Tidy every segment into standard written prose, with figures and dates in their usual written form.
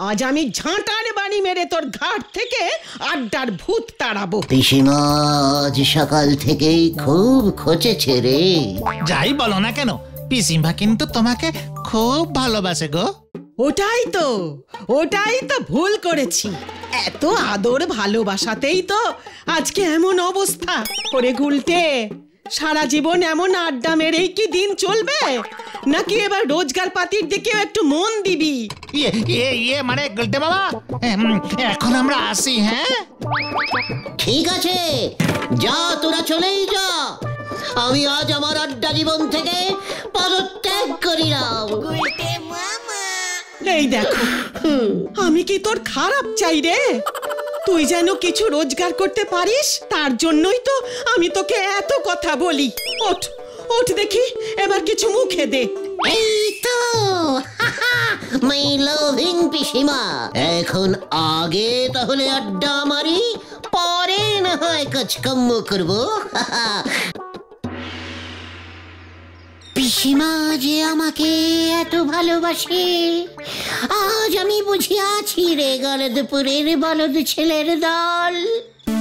আজ আমি ঝাঁটার বাড়ি মেরে তোর ঘাট থেকে আড্ডার ভূত তাড়াবো। পিসিমা আজ সকাল থেকেই খুব খোঁচেছে রে। যাই বলো না কেন, পিসিমা কিন্তু তোমাকে খুব ভালোবাসে গো। ওটাই তো ভুল করেছি। এত আদর ভালোবাসাতেই তো আজকে এমন অবস্থা করে। গুলটে, সারা জীবন এমন আড্ডা মেরেই কি দিন চলবে, নাকি এবার রোজগার পাতির দিকেও একটু মন দিবি? মানে গুলটে বাবা, এখন আমরা আসি। হ্যাঁ ঠিক আছে, যা তোরা চলেই যা। আমি আজ আমার আড্ডা জীবন থেকে পদত্যাগ করিলাম। এই দেখো, আমি কি তোর খারাপ চাই রে? তুই যেন কিছু রোজগার করতে পারিস, তার জন্যই তো আমি তোকে এত কথা বলি। ওঠ ওঠ দেখি, এবার কিছু মুখে দে। এই তো মাই লাভিং পিসিমা, এখন আগে তাহলে আড্ডা মারি, পরে না হয় কাজকর্ম করবো। পিসিমা যে আমাকে এত ভালোবাসে আজ আমি বুঝিয়াছি রে গলদপুরের বলদ ছেলের দল।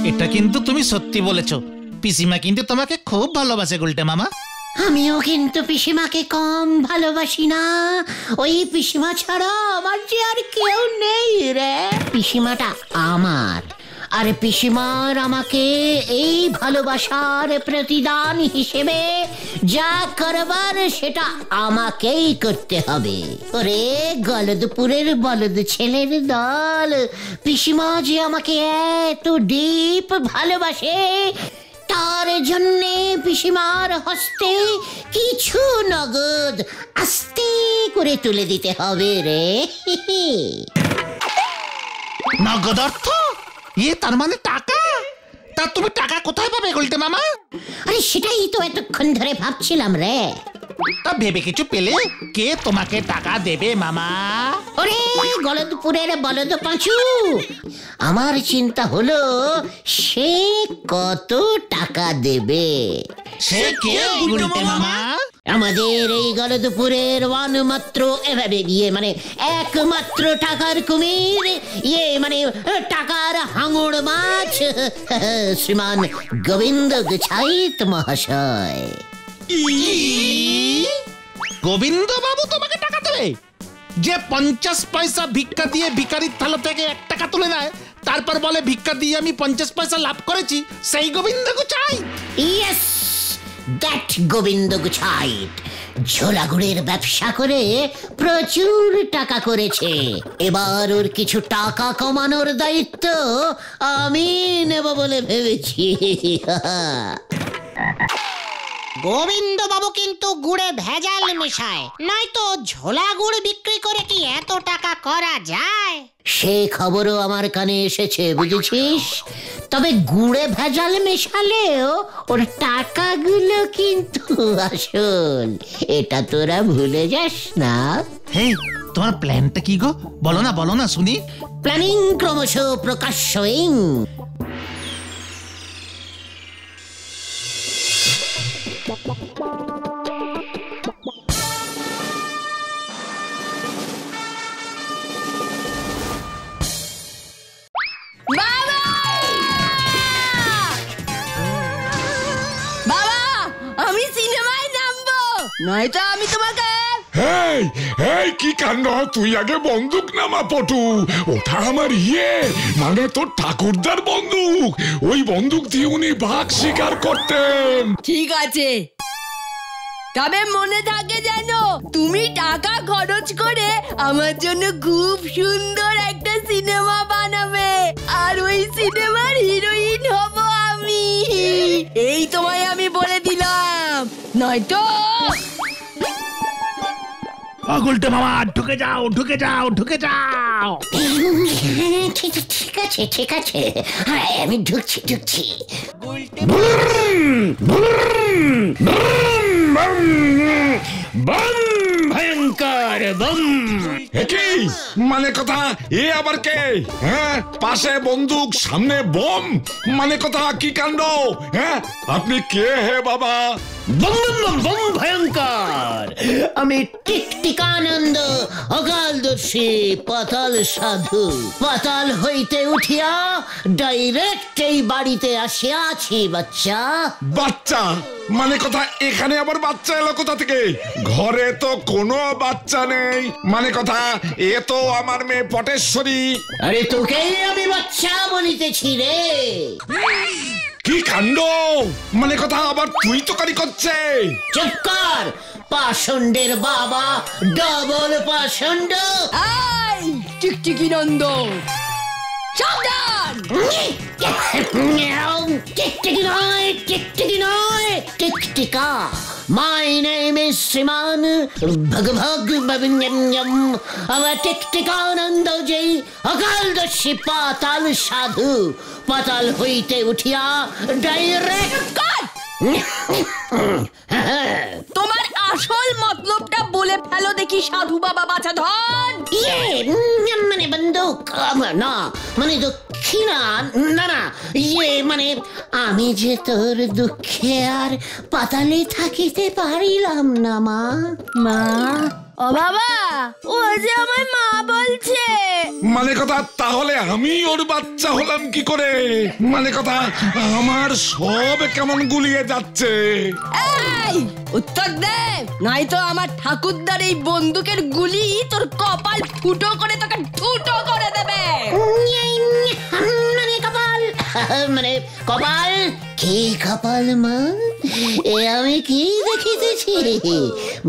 এটা কিন্তু তুমি সত্যি বলেছো, পিসিমা কিন্তু তোমাকে খুব ভালোবাসে গুলটে মামা। আমিও কিন্তু পিসিমাকে কম ভালোবাসি না। ওই পিসিমা ছাড়া আমার যে আর কেউ নেই রে। পিসিমাটা আমার, আর পিসিমার আমাকে এই ভালোবাসার প্রতিদান হিসেবে যা করবার সেটা আমাকেই করতে হবে। ওরে গলদপুরের বলদ ছেলের দল, পিসিমা যে আমাকে এত ডিপ ভালোবাসে, তার জন্যে পিসিমার হস্তে কিছু নগদ আস্তে করে তুলে দিতে হবে রে। নগদ অর্থ? তার মানে টাকা? তা তুমি টাকা কোথায় পাবে গুলটে মামা? আরে সেটাই তো এতক্ষণ ধরে ভাবছিলাম রে। তা ভেবে কিছু পেলে? কে তোমাকে টাকা দেবে মামা? ওরে গলদপুরের বলদ পাঁচু, আমার চিন্তা হলো সে কত টাকা দেবে। সে কে গুলটে মামা? আমাদের এই গলদপুরের মানে একমাত্র টাকার কুমির, মানে টাকার হাঙড় মাছ, শ্রীমান গোবিন্দ গুছাইত মহাশয়। গোবিন্দ বাবু তোমাকে টাকা দেবে? যে 50 পয়সা ভিক্ষা দিয়ে ভিখারির থালা থেকে 1 টাকা তুলে নেয়, তারপর বলে ভিক্ষা দিয়ে আমি 50 পয়সা লাভ করেছি, সেই গোবিন্দ গুছাই? ইয়েস, দ্যাট গোবিন্দ গুছাইট ঝোলাগুড়ের ব্যবসা করে প্রচুর টাকা করেছে। এবার ওর কিছু টাকা কমানোর দায়িত্ব আমি নেব বলে ভেবেছি। গোবিন্দ বাবু কিন্তু গুড়ে ভেজাল মেশায়, নয়তো ঝোলা গুড় বিক্রি করে কি এত টাকা করা যায়? সে খবরও আমার কানে এসেছে, বুঝেছিস? তবে গুড়ে ভেজাল মেশালেও ওর টাকাগুলো কিন্তু আসল, এটা তোরা ভুলে যাস না। হেই, তোমার প্ল্যানটা কি গো? বলো না শুনি। প্ল্যানিং ক্রমশ প্রকাশ্যই। আমি সিনেমায় নামবো, নয়তো আমি তোমাকে। এই কি কাণ্ড! তুই আগে বন্দুক নামা পটু। ওটা আমার মানে তোর ঠাকুরদার বন্দুক। ওই বন্দুক দিয়ে উনি বাঘ শিকার করতেন। ঠিক আছে, তবে মনে থাকে যেন তুমি টাকা খরচ করে আমার জন্য খুব সুন্দর একটা সিনেমা বানাবে, আর ওই সিনেমার হিরোইন হব আমি। এই তোমায় আমি বলে দিলাম, নয়তো। গুলটে মামা, ঢুকে যাও। ঠিক আছে, আমি ঢুকছি। ভয়ঙ্কর বম। কি মানে কথা, এ আবার কে? হ্যাঁ, পাশে বন্দুক, সামনে বোম, মানে কথা কি কাণ্ড? হ্যাঁ, আপনি কে হে বাবা? বম বম বম ভয়ঙ্কর, আমি টিকটিকানন্দ অকালদর্শী পাতাল সাধু। পাতাল হইতে উঠিয়া ডাইরেক্ট এই বাড়িতে আসিয়াছি বাচ্চা। বাচ্চা মানে কথা, এখানে আবার বাচ্চা এলো কোথা থেকে? ঘরে তো কোনো বাচ্চা নেই, মানে কথা এ তো আমার মেয়ে পটেশ্বরী। আরে তোকেই আমি বাচ্চা বলিতেছি রে। কি কাণ্ড, মানে কথা আবার তুই তো কারি করছে? চুপ কর, পাষণ্ডের বাবা, ডবল পাষণ্ড। এই টিকটিকি নন্দ, সাবধান! টিকটিকি নয়, টিকটিকি নয়, টিকটিকা। My name is শ্রীমান ভগভগ আমার টিকটিকানন্দ যে অকালদর্শী পাতাল সাধু। পাতাল হইতে উঠিয়া ডাইরেক্ট তোমার আসল মতলবটা বলে ফেলো দেখি সাধু বাবা বাছা ধন। মানে বন্দুক না, মানে দক্ষিণা না না, মানে আমি যে তোর দুঃখে আর পাতালে থাকিতে পারিলাম না মা। মা? ও বাবা, ও যে আমার মা বলছে। মানে কথা তাহলে আমি ওর বাচ্চা হলাম কি করে? মানে কথা আমার সব কেমন গুলিয়ে যাচ্ছে। এই উত্তর দে, নাই তো আমার ঠাকুরদার এই বন্দুকের গুলি তোর কপাল ফুটো করে তোকে ঠুটো করে দেবে। মানে কপাল, মানে কপাল কি কপাল মা? এ আমি কি দেখিতেছি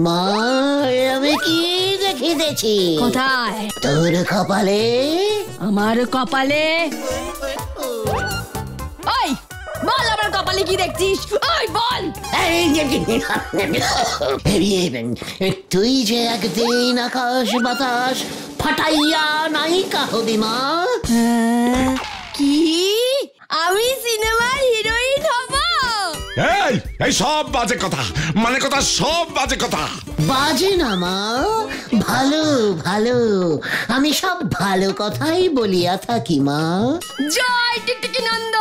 মা? আমি কি দেখিতেছি? কোথায়? তোর কপালে। আমার কপালে? ওই বল, আমার কপালে কি দেখছিস? ওই বল। তুই যে একদিন আকাশ বাতাস ফাটাইয়া নায়িকা হবি মা। কি আমি সিনেমার হিরোইন হব? এই এই সব বাজে কথা, মানে কথা সব বাজে কথা। বাজে না মা, ভালো ভালো, আমি সব ভালো কথাই বলিয়া থাকি মা। জয় টিকটিকি নন্দ।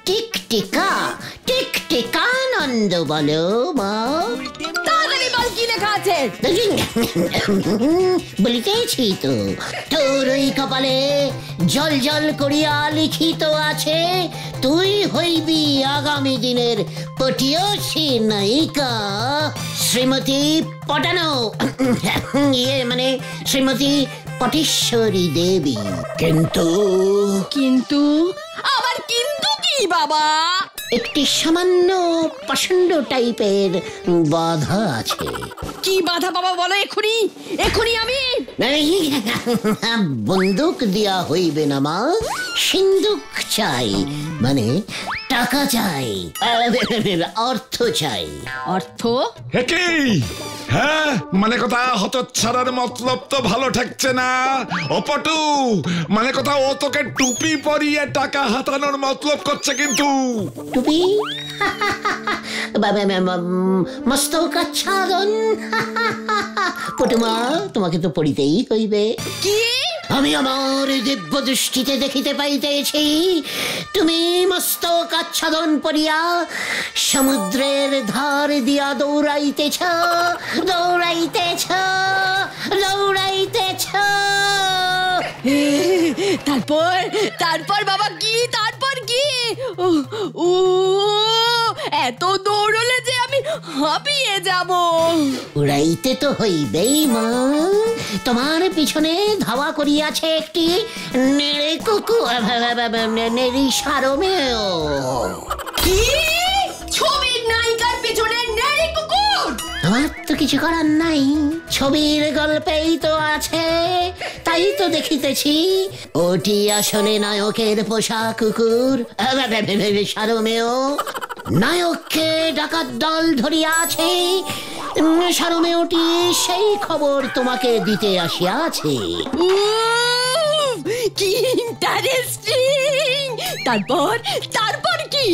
টিকটিকা, টিকটিকানন্দ বলো মা। তাড়াতাড়ি বল কি লেখা আছে? বলিতেছি তো, তোর ওই কপালে জল জল করিয়া লিখিত আছে তুই হইবি আগামী দিনের পটিয়সী নায়িকা শ্রীমতী পটানো, মানে শ্রীমতী পটেশ্বরী দেবী। কিন্তু কিন্তু আবার কিন্তু কি বাবা? একটি সামান্য পাষণ্ড টাইপের বাধা আছে। কি বাধা বাবা বলো এক্ষুনি, এক্ষুনি আমি। বন্দুক দিয়া হইবে না মা, সিন্দুক চাই, মানে টাকা চাই, অর্থ চাই। অর্থ? কি? হ্যাঁ, মানে কথা হতচ্ছাড়ার মতলব তো ভালো ঠেকছে না। ও পটু, মানে কথা ও তোকে টুপি পরিয়ে টাকা হাতানোর মতলব করছে কিন্তু। টুপি? মস্তক আচ্ছাদন। পটুমা, তোমাকে তো পড়িতেই হইবে। কি? আমি আমার দিব্য দৃষ্টিতে দেখিতে পাইতেছি তুমি মস্তক আচ্ছাদন পরিয়া সমুদ্রের ধার দিয়া দৌড়াইতেছ, দৌড়াইতেছ, দৌড়াইতেছ। তারপর তারপর বাবা কি? তারপর কি? ও এত দৌড়লে যে আমি হাঁপিয়ে যাব। উড়াইতে তো হইবেই মা, তোমার পিছনে ধাওয়া করিয়াছে একটি নেড়ে কুকু, নেড়ি সারমেয়। কি? ছবির নায়িকার পিছনে নেড়ি কুকুর? আমার তো কিছু করার নাই, ছবির গল্পেই তো আছে, তাই তো দেখিতেছি। ওটি আসলে নায়কের পোষা কুকুর সারমেয়। নায়ককে ডাকাত দল ধরিয়াছে, সারমেয়টি সেই খবর তোমাকে দিতে আসিয়াছে। কি ইন্টারেস্টিং! তারপর তারপর কি?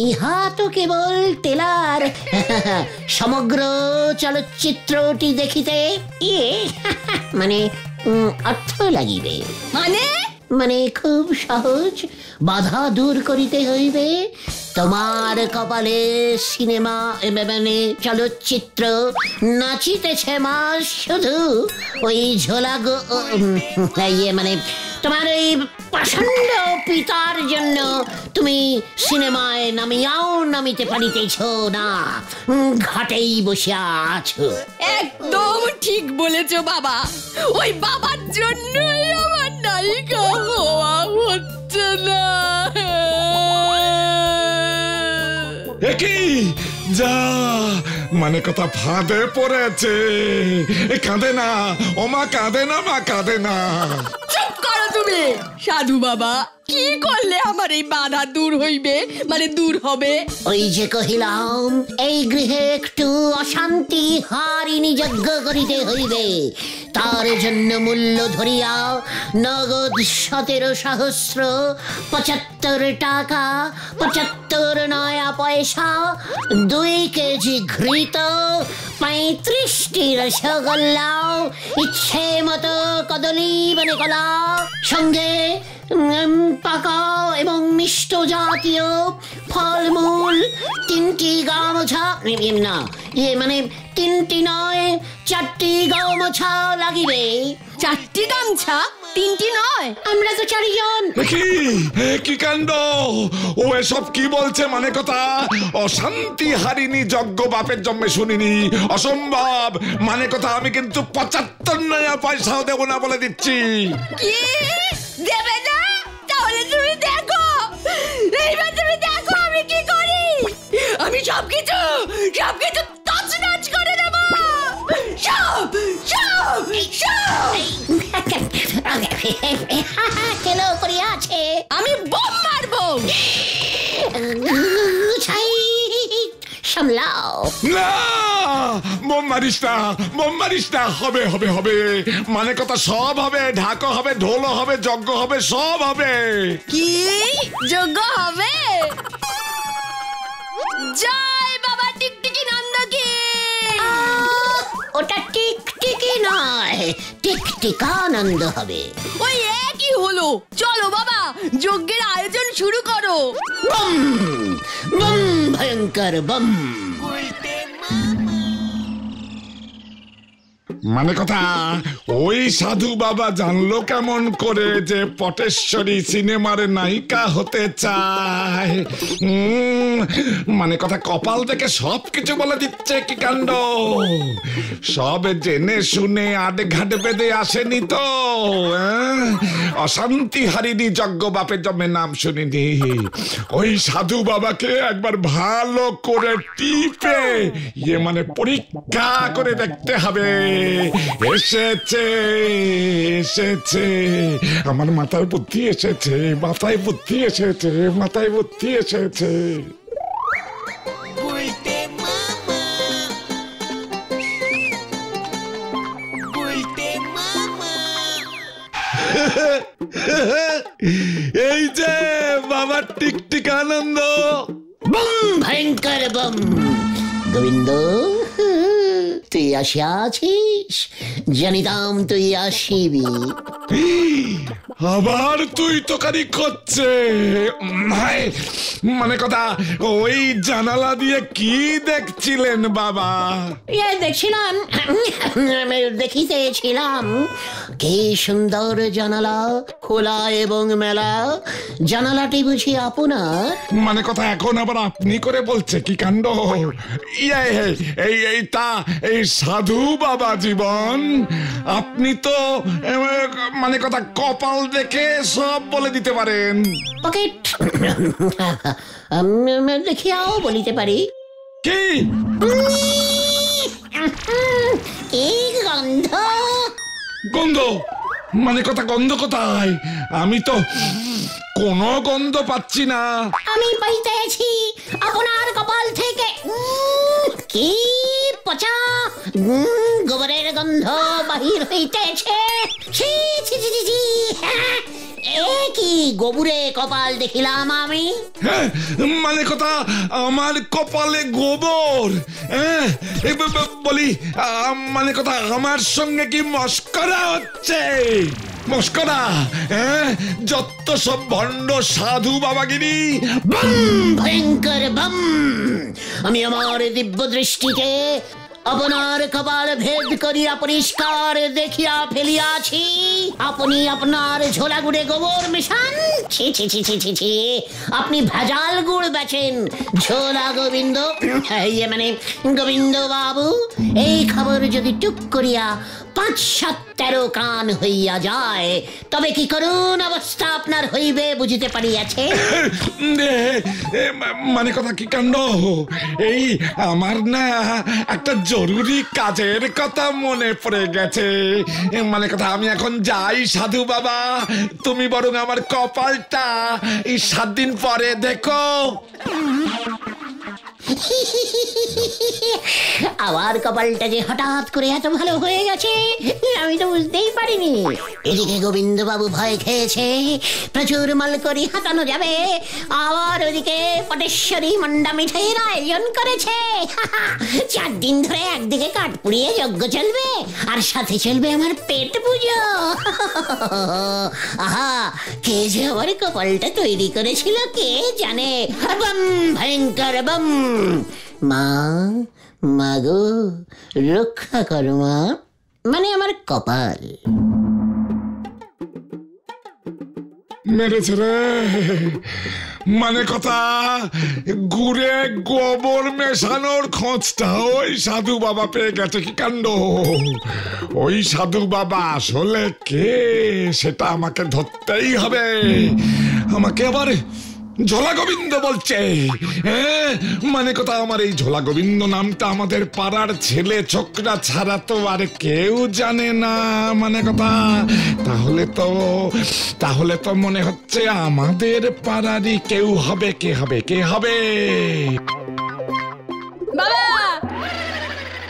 ইহা তো কেবল তেলার সমগ্র চলচ্চিত্রটি দেখিতে মানে অর্থ লাগিবে। মানে খুব সহজ, বাধা দূর করিতে হইবে। তোমার কপালে সিনেমা মানে চলচ্চিত্র নাচিতেছে মা শুধু ওই ঝোলা মানে তোমার এই প্রচন্ড পিতার জন্য তুমি সিনেমায় নামিতে পারিতেছ না, ঘাটেই বসিয়া আছো। একদম ঠিক বলেছো বাবা, ওই বাবার জন্যই আমার নায়িকা হওয়া হচ্ছে না। কি যা মানে কথা ফাঁদে পড়েছে। কাঁদে না ওমা, কাঁদে না মা, কাঁদে না। চুপ করো তুমি। সাধু বাবা, কি করলে আমার এই বাধা দূর হইবে, মানে দূর হবে? ওই যে কহিলাম, এই গৃহে একটু অশান্তি হারিনি যজ্ঞ করিতে হইবে। তার জন্য মূল্য ধরিয়া নগদ 17,075 টাকা 75 নয়া পয়সা, 2 কেজি ঘৃত, 35টি রসগোল্লা, ইচ্ছে মতো কদলী মানে কলা, সঙ্গে পাকা এবং মিষ্ট জাতীয় ফলমূল, 3টি গামছা, না মানে 3টি নয় 4টি গামছা লাগিবে। 4টি গামছা, 3টি নয়? আমরা তো 4 জন। কি কাণ্ড! ও এসব কি বলছে? মানে কথা অশান্তি হারিনি যজ্ঞ বাপের জন্মে শুনিনি, অসম্ভব। মানে কথা আমি কিন্তু 75 নয়া পয়সাও দেবো না বলে দিচ্ছি। কি দেবে না? তাহলে তুমি দেখো, এইবার তুমি দেখো আমি কি করি। আমি সবকিছু তছনছ করে দেব। কেন করিয়া আছে? আমি বোম মারবো। সামলাও না, বোম মারিস না, বোম মারিস না। হবে হবে হবে, মানে কথা সব হবে, ঢাকা হবে, ঢোল হবে, যজ্ঞ হবে, সব হবে। কি যজ্ঞ হবে? জয় বাবা টিকটিকি নন্দকে। ওটা টিকটিকি নয়, টিকটিকানন্দ হবে। ওই একই হলো। চলো বাবা, যজ্ঞের আয়োজন শুরু করো। বম বম ভয়ঙ্কর বম। মানে কথা ওই সাধু বাবা জানলো কেমন করে যে পটেশ্বরী সিনেমার নায়িকা হতে চায়? মানে কথা কপাল দেখে সবকিছু বলে দিচ্ছে। কি কাণ্ড! সব জেনে শুনে আডে ঘাট বেঁধে আসেনি তো। অশান্তি হারিনি যজ্ঞ বাপের জন্মে নাম শুনিনি। ওই সাধু বাবাকে একবার ভালো করে টিপে মানে পরীক্ষা করে দেখতে হবে। এসেছে এসেছে, আমার মাথায় বুদ্ধি এসেছে, মাথায় বুদ্ধি এসেছে, মাথায় বুদ্ধি এসেছে। এই যে বাবার টিকটিকানন্দ। বম ভয়ঙ্কর বম। গোবিন্দ, তুই আসিয়াছিস, জানিতাম তুই আসিবি। আবার তুই তোকারি করছে। মানে কথা ওই জানালা দিয়ে কি দেখছিলেন বাবা? দেখছিলাম, দেখিতেছিলাম কি সুন্দর জানালা, খোলা এবং মেলা। জানালাটি বুঝি আপনার? মানে কথা এখন আবার আপনি করে বলছে? কি কাণ্ড! এই তা এই সাধু বাবা জীবন, আপনি তো মানে কথা কপাল দেখে সব বলে দিতে পারেন। পকেট দেখিয়াও বলিতে পারি। কি গন্ধ! গন্ধ? মানে কথা গন্ধ কোথায়? আমি তো কোনো গন্ধ পাচ্ছি না। আমি পাইতেছি আপনার কপাল থেকে। কি পচা গোবরের গন্ধ বাহির হইতেছে। কি গোবরে কপাল দেখিলাম আমি। হ্যাঁ, মানে কথা আমার কপালে গোবর। হ্যাঁ, বলি মানে কথা আমার সঙ্গে কি মস্করা হচ্ছে? মস্করা? হ্যাঁ, যত সব ভণ্ড সাধু বাবাগিরি। ভয়ঙ্কর বম! আমি আমার দিব্য দৃষ্টিতে আপনার কপাল ভেদ করিয়া পরিষ্কার দেখিয়া ফেলিয়াছি। আপনি আপনার ঝোলা গুড়ে গোবর মেশান। ছি ছি ছি ছি ছি ছি, আপনি ভেজাল গুড় বেচেন। ঝোলা গোবিন্দ, মানে গোবিন্দ বাবু, এই খবর যদি টুক করিয়া ৫-৭-১৩ কান হইয়া যায়, তবে কি করুন অবস্থা আপনার হইবে বুঝিতে পারিয়াছে। মানে কথা কি কাণ্ড! এই আমার না একটা জরুরি কাজের কথা মনে পড়ে গেছে। মানে কথা আমি এখন যাই সাধু বাবা, তুমি বরং আমার কপালটা এই ৭ দিন পরে দেখো। আবার কপালটা যে হঠাৎ করে এত ভালো হয়ে গেছে আমি তো বুঝতেই পারিনি। এদিকে গোবিন্দ বাবু ভয় খেয়েছে প্রচুর মালকড়ি হাতানো যাবে, আবার ওদিকে পটেশ্বরী মন্ডা মিঠাইয়ের আয়োজন করেছে। ৪ দিন ধরে একদিকে কাঠ পুড়িয়ে যজ্ঞ চলবে, আর সাথে চলবে আমার পেট পুজো। আহা, কে যে আমার কপালটা তৈরি করেছিল কে জানে। বম, ভয়ঙ্কর বম! মা, মাগো রক্ষা করো মা, মানে আমার কপাল। মেরেছে রে! মানে কথা গুড়ে গোবর মেশানোর খোঁজটা ওই সাধু বাবা পেয়ে গেছে। কি কাণ্ড! ওই সাধু বাবা আসলে কে সেটা আমাকে ধরতেই হবে। আমাকে আবার ঝোলা গোবিন্দ বলছে। হ্যাঁ, মানে কথা আমার এই ঝোলা গোবিন্দ নামটা আমাদের পাড়ার ছেলে ছোকরা ছাড়া তো আর কেউ জানে না। মানে কথা তাহলে তো মনে হচ্ছে আমাদের পাড়ারই কেউ হবে। কে হবে? বাবা,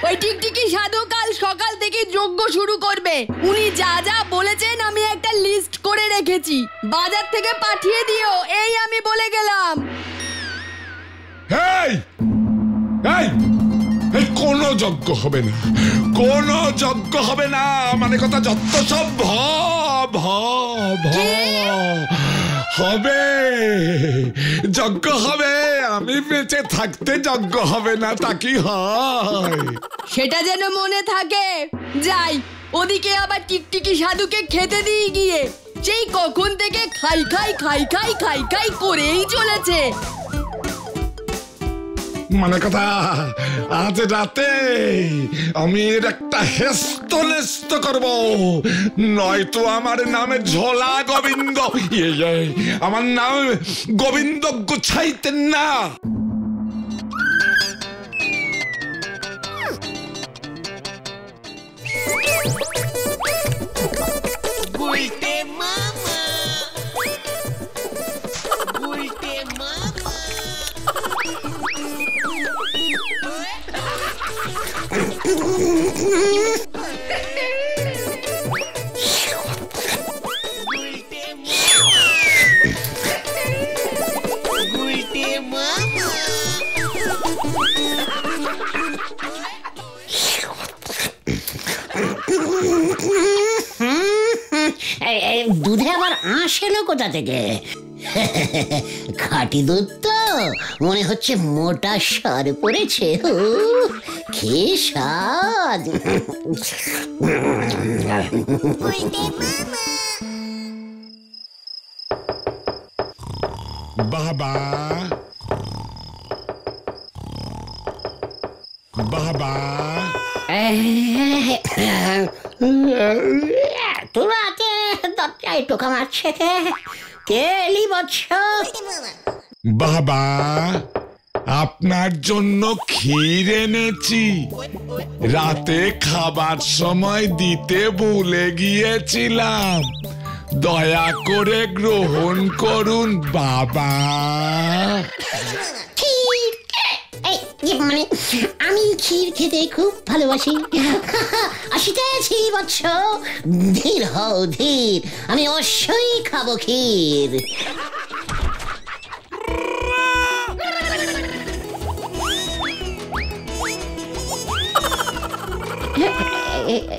ওই টিকটিকি সাধু কাল সকাল থেকে যজ্ঞ শুরু করবে। উনি যা যা বলেছেন আমি একটা লিস্ট করে রেখেছি, বাজার থেকে পাঠিয়ে দিও, এই আমি বলে গেলাম। এই কোনো যজ্ঞ হবে না, কোনো যজ্ঞ হবে না। মানে কথা যত সব হবে, যজ্ঞ হবে। আমি বেঁচে থাকতে যজ্ঞ হবে না, তা কি হয়? সেটা যেন মনে থাকে। যাই, ওদিকে আবার টিকটিকি সাধুকে খেতে দিয়ে গিয়ে সেই কখন থেকে খাই করেই চলেছে। মানে কথা আজ রাতে আমি এর একটা হেস্তনেস্ত করব, নয়তো আমার নামে ঝোলা গোবিন্দ, আমার নাম গোবিন্দ গুছাইতেন না। দুধে আবার আঁশ এলো কোথা থেকে? খাঁটি দুধ তো, মনে হচ্ছে মোটা সার পড়েছে। কি স্বাদ! বাবা, বাবা, তোর রাতে দরজায় টোকা মারছে কে এলি বৎস? বাবা, আপনার জন্য ক্ষীর এনেছি, রাতে খাবার সময় দিতে ভুলে গিয়েছিলাম, দয়া করে গ্রহণ করুন বাবা। মানে আমি ক্ষীর খেতে খুব ভালোবাসি। আসিতেছি বৎস, ধীর হও ধীর, আমি অবশ্যই খাবো ক্ষীর।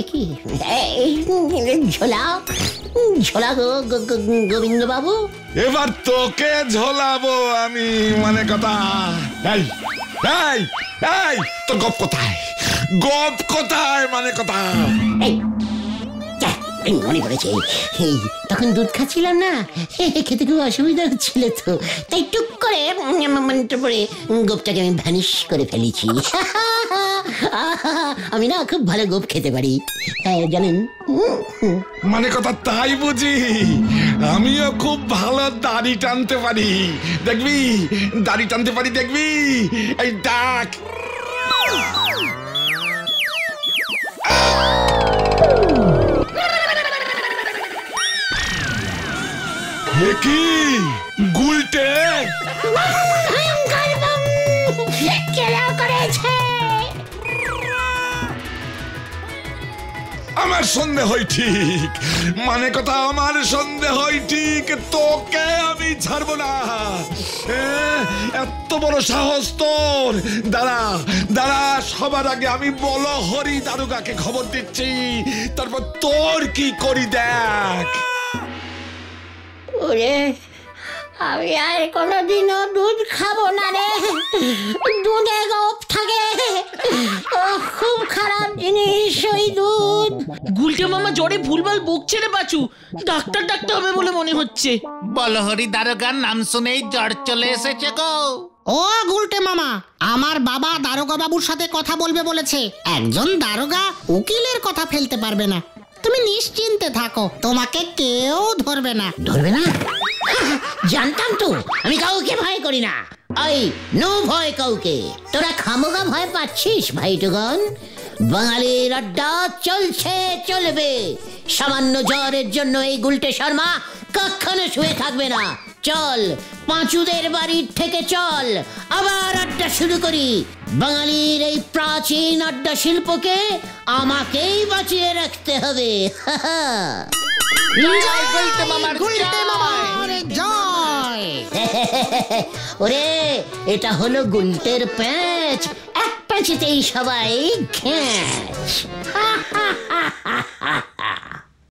কি ঝোলা ঝোলা গোবিন্দ বাবু? এবার তোকে ঝোলাবো আমি, মানে কথা। এই এই এই তো গপ কোথায়, গপ কোথায়, মানে কথা। মনে পড়েছে, তখন দুধ খাচ্ছিলাম না, খেতে খুব অসুবিধা হচ্ছিল, তো তাই টুক করে মনটা পড়ে গোপটাকে আমি ভ্যানিশ করে ফেলেছি। আমি না খুব ভালো গোপ খেতে পারি, জানেন। মানে কথা তাই বুঝি? আমিও খুব ভালো দাড়ি টানতে পারি, দেখবি দাড়ি টানতে পারি, দেখবি। এই ডাক। কি গুলটে আমার সন্দেহ হয় ঠিক, মানে কথা আমার সন্দেহ হয় ঠিক, তোকে আমি ছাড়বো না। এত বড় সাহস তোর! দাঁড়া দাঁড়া, সবার আগে আমি বলহরি দারোগাকে খবর দিচ্ছি, তারপর তোর কি করি দেখ। ওরে, আমি আর কোনোদিনও দুধ খাবো না রে, দুধে গোপ থাকে, খুব খারাপ জিনিস ওই দুধ। গুলটে মামা জ্বরে ভুলভাল বকছে রে বাচু, ডাক্তার ডাকতে হবে বলে মনে হচ্ছে। বলহরি দারোগার নাম শুনেই জ্বর চলে এসেছে গো। ও গুলটে মামা, আমার বাবা দারোগা বাবুর সাথে কথা বলবে বলেছে। একজন দারোগা উকিলের কথা ফেলতে পারবে না, তুমি নিশ্চিন্তে থাকো, তোমাকে কেউ ধরবে না। ধরবে না? জানতাম তো, আমি কাউকে ভয় করি না। এই নো ভয় কাউকে, তোরা খামোগা ভয় পাচ্ছিস ভাইটুগণ। বাঙালির আড্ডা চলছে, চলবে। সামান্য জ্বরের জন্য এই গুলটে শর্মা কখনো শুয়ে থাকবে না। চল, পাঁচুদের বাড়ির থেকে চল, আবার আড্ডা শুরু করি। বাঙালির এই প্রাচীন আড্ডা শিল্পকে আমাকেই বাঁচিয়ে রাখতে হবে। ওরে, এটা হলো গুলটের প্যাঁচ, এক প্যাঁচেতেই সবাই ঘ্যাঁচ।